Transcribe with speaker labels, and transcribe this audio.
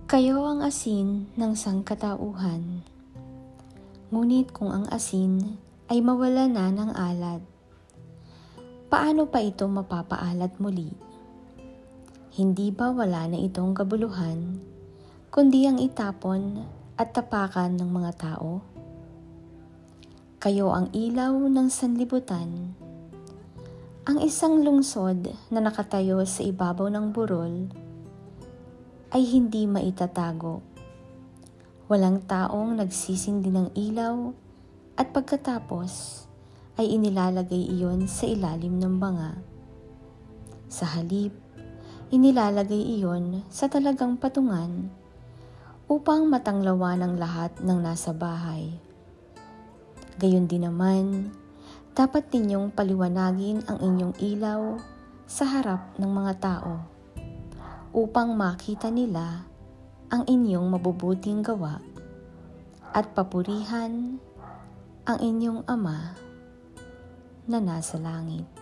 Speaker 1: Kayo ang asin ng sangkatauhan. Ngunit kung ang asin ay mawala na ng alat, paano pa ito mapapaalat muli? Hindi ba wala na itong kabuluhan, kundi ang itapon at tapakan ng mga tao? Kayo ang ilaw ng sanlibutan. Ang isang lungsod na nakatayo sa ibabaw ng burol ay hindi maitatago. Walang taong nagsisindi ng ilaw at pagkatapos ay inilalagay iyon sa ilalim ng banga. Sa halip, inilalagay iyon sa talagang patungan upang matanglawan ng lahat ng nasa bahay. Gayon din naman, dapat ninyong paliwanagin ang inyong ilaw sa harap ng mga tao upang makita nila ang inyong mabubuting gawa at papurihan ang inyong Ama na nasa langit.